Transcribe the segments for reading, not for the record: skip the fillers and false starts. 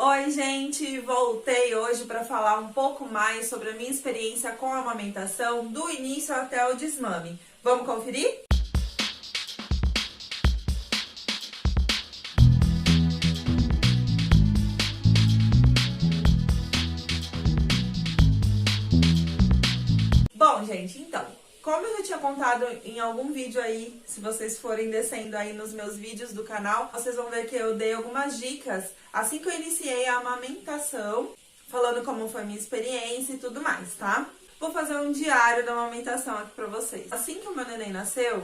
Oi, gente! Voltei hoje para falar um pouco mais sobre a minha experiência com a amamentação, do início até o desmame. Vamos conferir? Bom, gente, então, como eu já tinha contado em algum vídeo aí, se vocês forem descendo aí nos meus vídeos do canal, vocês vão ver que eu dei algumas dicas assim que eu iniciei a amamentação, falando como foi a minha experiência e tudo mais, tá? Vou fazer um diário da amamentação aqui pra vocês. Assim que o meu neném nasceu,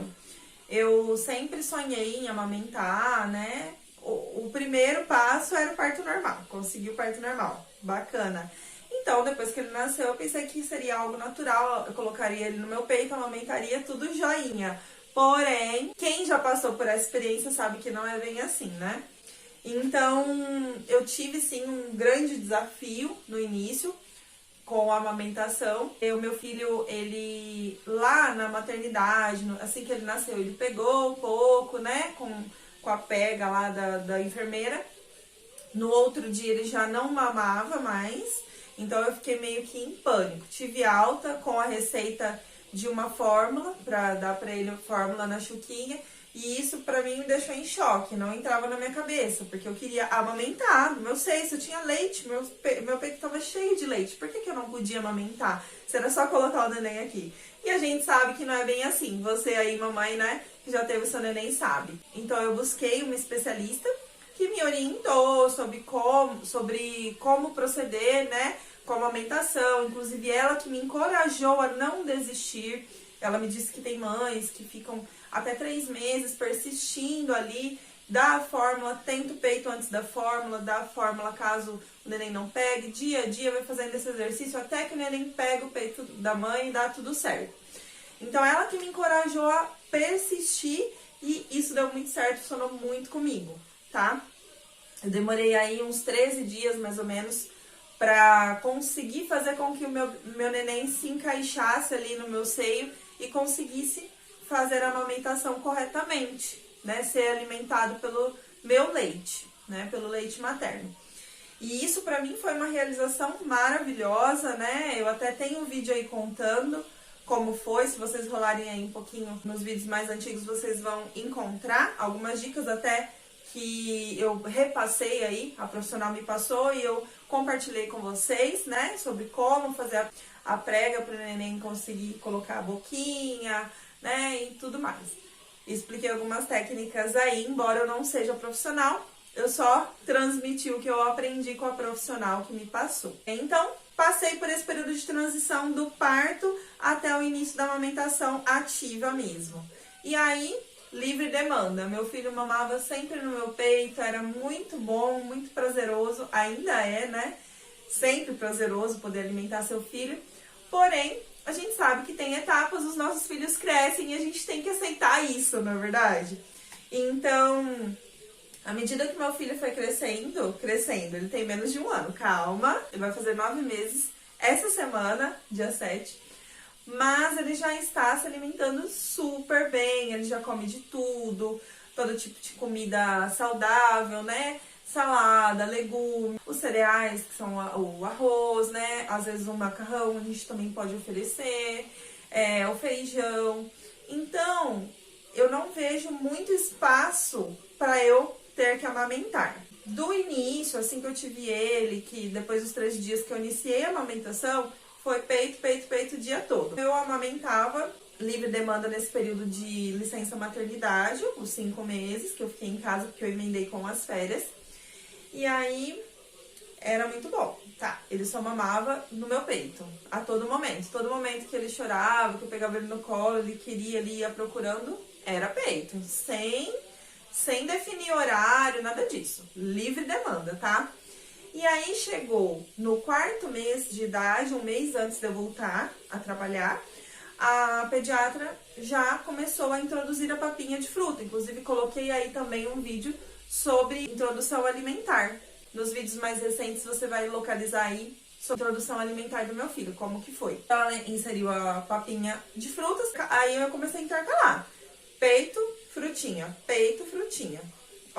eu sempre sonhei em amamentar, né? O primeiro passo era o parto normal, consegui o parto normal, bacana. Então, depois que ele nasceu, eu pensei que seria algo natural, eu colocaria ele no meu peito, amamentaria, tudo joinha. Porém, quem já passou por essa experiência sabe que não é bem assim, né? Então, eu tive sim um grande desafio no início com a amamentação. O meu filho, ele lá na maternidade, assim que ele nasceu, ele pegou um pouco, né, com a pega lá da enfermeira. No outro dia ele já não mamava mais. Então eu fiquei meio que em pânico. Tive alta com a receita de uma fórmula, pra dar pra ele a fórmula na chuquinha. E isso pra mim me deixou em choque, não entrava na minha cabeça. Porque eu queria amamentar, meu seio, eu tinha leite, meu peito tava cheio de leite. Por que eu não podia amamentar? Se era só colocar o neném aqui. E a gente sabe que não é bem assim. Você aí, mamãe, né, que já teve seu neném, sabe. Então eu busquei uma especialista que me orientou sobre como proceder, né, com a amamentação. Inclusive ela que me encorajou a não desistir. Ela me disse que tem mães que ficam até 3 meses persistindo ali, dá a fórmula, tenta o peito antes da fórmula, dá a fórmula caso o neném não pegue, dia a dia vai fazendo esse exercício até que o neném pega o peito da mãe e dá tudo certo. Então ela que me encorajou a persistir e isso deu muito certo, funcionou muito comigo, tá? Eu demorei aí uns 13 dias mais ou menos pra conseguir fazer com que o meu neném se encaixasse ali no meu seio e conseguisse fazer a amamentação corretamente, né? Ser alimentado pelo meu leite, né? Pelo leite materno. E isso pra mim foi uma realização maravilhosa, né? Eu até tenho um vídeo aí contando como foi. Se vocês rolarem aí um pouquinho nos vídeos mais antigos, vocês vão encontrar algumas dicas até que eu repassei aí, a profissional me passou e eu compartilhei com vocês, né, sobre como fazer a prega para o neném conseguir colocar a boquinha, né, e tudo mais. Expliquei algumas técnicas aí, embora eu não seja profissional, eu só transmiti o que eu aprendi com a profissional que me passou. Então, passei por esse período de transição do parto até o início da amamentação ativa mesmo. E aí, livre demanda. Meu filho mamava sempre no meu peito, era muito bom, muito prazeroso, ainda é, né? Sempre prazeroso poder alimentar seu filho. Porém, a gente sabe que tem etapas, os nossos filhos crescem e a gente tem que aceitar isso, não é verdade? Então, à medida que meu filho foi crescendo, ele tem menos de 1 ano, calma, ele vai fazer 9 meses essa semana, dia 7. Mas ele já está se alimentando super bem, ele já come de tudo, todo tipo de comida saudável, né? Salada, legume, os cereais, que são o arroz, né? Às vezes o macarrão a gente também pode oferecer, o feijão. Então, eu não vejo muito espaço para eu ter que amamentar. Do início, assim que eu tive ele, que depois dos 3 dias que eu iniciei a amamentação, foi peito, peito, peito o dia todo. Eu amamentava livre demanda nesse período de licença maternidade, os 5 meses que eu fiquei em casa, porque eu emendei com as férias. E aí, era muito bom, tá? Ele só mamava no meu peito, a todo momento. Todo momento que ele chorava, que eu pegava ele no colo, ele queria, ele ia procurando, era peito. Sem definir horário, nada disso. Livre demanda, tá? E aí chegou no 4º mês de idade, 1 mês antes de eu voltar a trabalhar, a pediatra já começou a introduzir a papinha de fruta. Inclusive coloquei aí também um vídeo sobre introdução alimentar. Nos vídeos mais recentes você vai localizar aí sobre a introdução alimentar do meu filho, como que foi. Ela inseriu a papinha de frutas, aí eu comecei a intercalar. Peito, frutinha,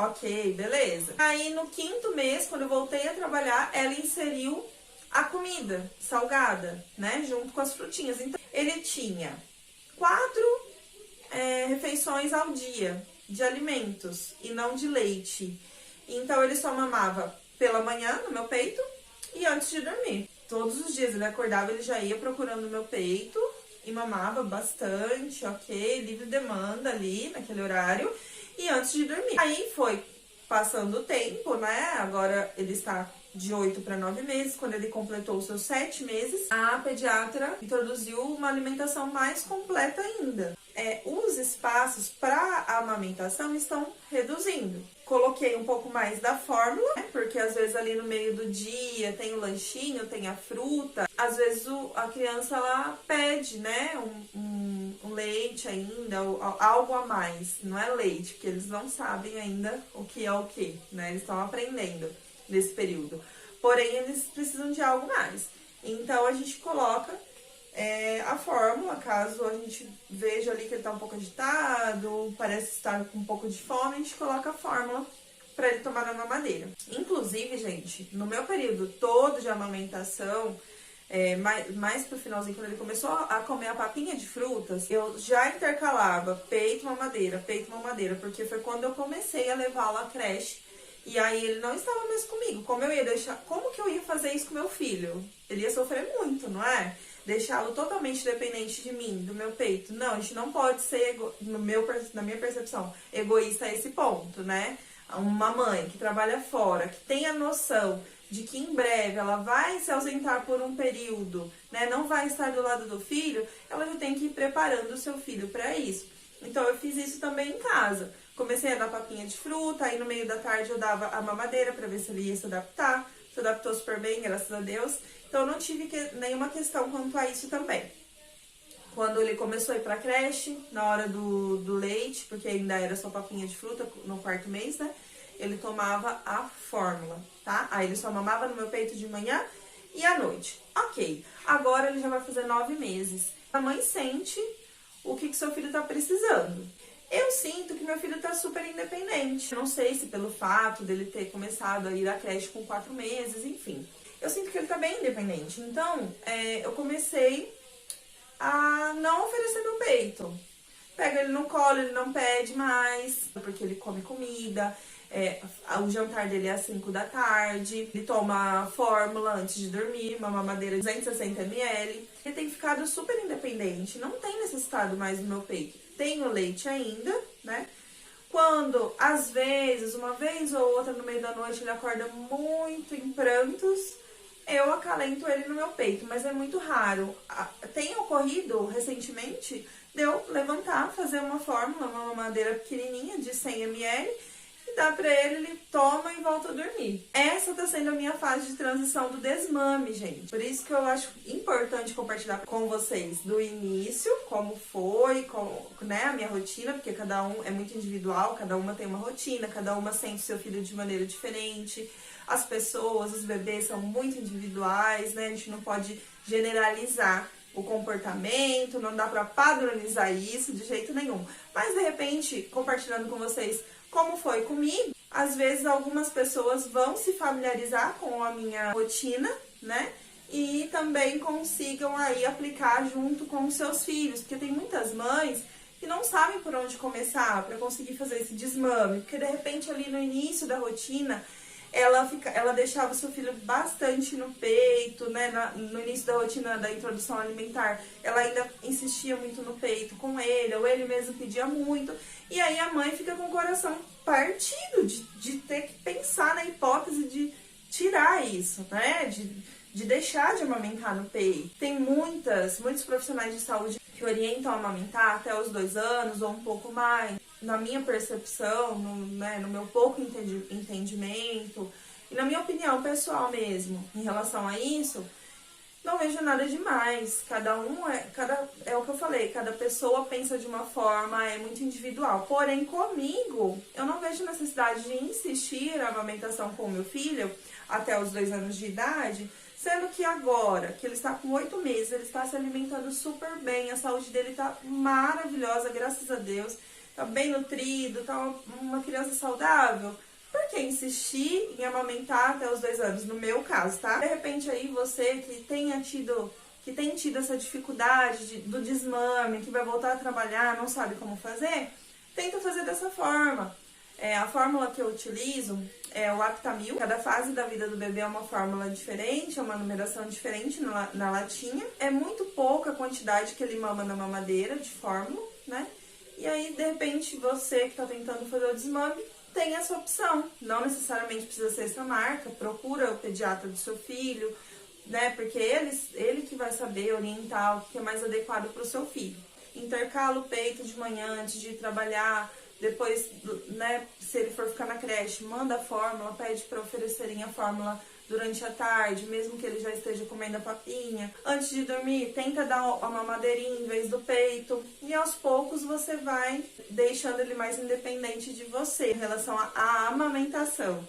Ok, beleza. Aí no 5º mês, quando eu voltei a trabalhar, ela inseriu a comida salgada, né? Junto com as frutinhas. Então, ele tinha 4 refeições ao dia de alimentos e não de leite. Então, ele só mamava pela manhã no meu peito e antes de dormir. Todos os dias ele acordava, ele já ia procurando o meu peito e mamava bastante, ok? Livre demanda ali naquele horário e antes de dormir. Aí foi passando o tempo, né? Agora ele está de 8 para 9 meses. Quando ele completou os seus 7 meses, a pediatra introduziu uma alimentação mais completa ainda. Os espaços para amamentação estão reduzindo. Coloquei um pouco mais da fórmula, né? Porque às vezes ali no meio do dia tem o lanchinho, tem a fruta. Às vezes a criança ela pede, né, um leite ainda, algo a mais. Não é leite, porque eles não sabem ainda o que é o que, né? Eles estão aprendendo nesse período. Porém, eles precisam de algo mais. Então, a gente coloca a fórmula, caso a gente veja ali que ele tá um pouco agitado, parece estar com um pouco de fome, a gente coloca a fórmula para ele tomar na mamadeira. Inclusive, gente, no meu período todo de amamentação, mais pro finalzinho, quando ele começou a comer a papinha de frutas, eu já intercalava peito, mamadeira, porque foi quando eu comecei a levá-lo à creche. E aí ele não estava mais comigo. Como que eu ia fazer isso com meu filho? Ele ia sofrer muito, não é? Deixá-lo totalmente dependente de mim, do meu peito. Não, a gente não pode ser, na minha percepção, egoísta a esse ponto, né? Uma mãe que trabalha fora, que tem a noção de que em breve ela vai se ausentar por um período, né? Não vai estar do lado do filho, ela já tem que ir preparando o seu filho para isso. Então eu fiz isso também em casa. Comecei a dar papinha de fruta, aí no meio da tarde eu dava a mamadeira para ver se ele ia se adaptar. Se adaptou super bem, graças a Deus. Então eu não tive nenhuma questão quanto a isso também. Quando ele começou a ir pra creche, na hora do leite, porque ainda era só papinha de fruta no 4º mês, né? Ele tomava a fórmula, tá? Aí ele só mamava no meu peito de manhã e à noite. Ok, agora ele já vai fazer 9 meses. A mãe sente o que seu filho tá precisando. Eu sinto que meu filho tá super independente. Não sei se pelo fato dele ter começado a ir à creche com 4 meses, enfim. Eu sinto que ele tá bem independente. Então, eu comecei a não oferecer meu peito. Pega ele no colo, ele não pede mais, porque ele come comida. O jantar dele é às 5 da tarde. Ele toma fórmula antes de dormir, uma mamadeira de 260 ml. Ele tem ficado super independente, não tem necessitado mais do meu peito. Tem o leite ainda, né? Quando, às vezes, uma vez ou outra no meio da noite, ele acorda muito em prantos, eu acalento ele no meu peito, mas é muito raro. Tem ocorrido recentemente de eu levantar, fazer uma fórmula, uma mamadeira pequenininha de 100 ml, e dá pra ele toma e volta a dormir. Essa tá sendo a minha fase de transição do desmame, gente. Por isso que eu acho importante compartilhar com vocês do início, como foi, né, a minha rotina, porque cada um é muito individual, cada uma tem uma rotina, cada uma sente seu filho de maneira diferente. As pessoas, os bebês são muito individuais, né? A gente não pode generalizar o comportamento, não dá pra padronizar isso de jeito nenhum. Mas, de repente, compartilhando com vocês como foi comigo, às vezes algumas pessoas vão se familiarizar com a minha rotina, né? E também consigam aí aplicar junto com os seus filhos, porque tem muitas mães que não sabem por onde começar para conseguir fazer esse desmame, porque de repente ali no início da rotina ela deixava o seu filho bastante no peito, né? No início da rotina da introdução alimentar, ela ainda insistia muito no peito com ele, ou ele mesmo pedia muito. E aí a mãe fica com o coração partido de ter que pensar na hipótese de tirar isso, né? De deixar de amamentar no peito. Tem muitos profissionais de saúde que orientam a amamentar até os 2 anos ou um pouco mais. Na minha percepção, no meu pouco entendimento e na minha opinião pessoal mesmo em relação a isso, não vejo nada demais. É o que eu falei, cada pessoa pensa de uma forma, é muito individual. Porém, comigo, eu não vejo necessidade de insistir na amamentação com o meu filho até os 2 anos de idade, sendo que agora, que ele está com 8 meses, ele está se alimentando super bem, a saúde dele está maravilhosa, graças a Deus. tá bem nutrido, tá uma criança saudável, por que insistir em amamentar até os 2 anos? No meu caso, tá? De repente aí você que tem tido essa dificuldade do desmame, que vai voltar a trabalhar, não sabe como fazer, tenta fazer dessa forma. A fórmula que eu utilizo é o Aptamil. Cada fase da vida do bebê é uma fórmula diferente, é uma numeração diferente na latinha. É muito pouca a quantidade que ele mama na mamadeira de fórmula, né? E aí, de repente, você que está tentando fazer o desmame, tem essa opção. Não necessariamente precisa ser essa marca, procura o pediatra do seu filho, né? Porque ele que vai saber orientar o que é mais adequado para o seu filho. Intercala o peito de manhã antes de ir trabalhar. Depois, né, se ele for ficar na creche, manda a fórmula, pede para oferecerem a fórmula durante a tarde, mesmo que ele já esteja comendo a papinha. Antes de dormir, tenta dar uma mamadeirinha em vez do peito. E aos poucos você vai deixando ele mais independente de você em relação à amamentação.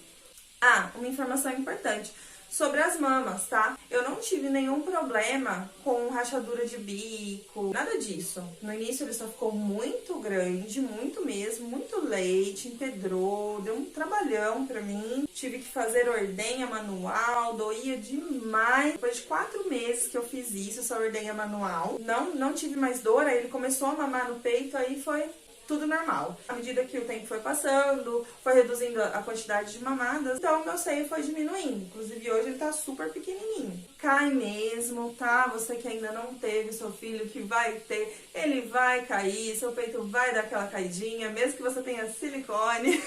Uma informação importante sobre as mamas, tá? Eu não tive nenhum problema com rachadura de bico, nada disso. No início ele só ficou muito grande, muito mesmo, muito leite, empedrou, deu um trabalhão pra mim. Tive que fazer ordenha manual, doía demais. Depois de 4 meses que eu fiz isso, essa ordenha manual, não tive mais dor, aí ele começou a mamar no peito, aí foi tudo normal. À medida que o tempo foi passando, foi reduzindo a quantidade de mamadas, então meu seio foi diminuindo. Inclusive hoje ele tá super pequenininho. Cai mesmo, tá? Você que ainda não teve seu filho, que vai ter, ele vai cair, seu peito vai dar aquela caidinha, mesmo que você tenha silicone.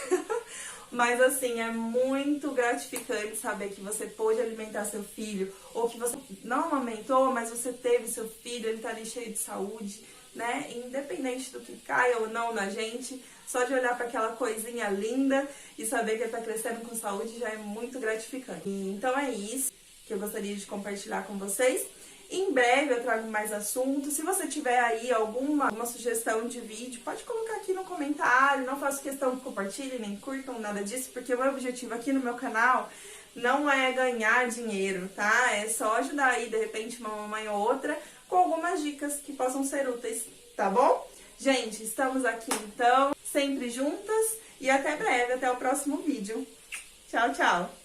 Mas assim, é muito gratificante saber que você pôde alimentar seu filho, ou que você não amamentou, mas você teve seu filho, ele tá ali cheio de saúde, né? Independente do que cai ou não na gente, só de olhar para aquela coisinha linda e saber que ele tá crescendo com saúde já é muito gratificante. Então é isso que eu gostaria de compartilhar com vocês. Em breve eu trago mais assuntos. Se você tiver aí alguma sugestão de vídeo, pode colocar aqui no comentário. Não faço questão que compartilhem, nem curtam, nada disso, porque o meu objetivo aqui no meu canal não é ganhar dinheiro, tá? É só ajudar aí, de repente, uma mamãe ou outra com algumas dicas que possam ser úteis, tá bom? Gente, estamos aqui então, sempre juntas, e até breve, até o próximo vídeo. Tchau, tchau!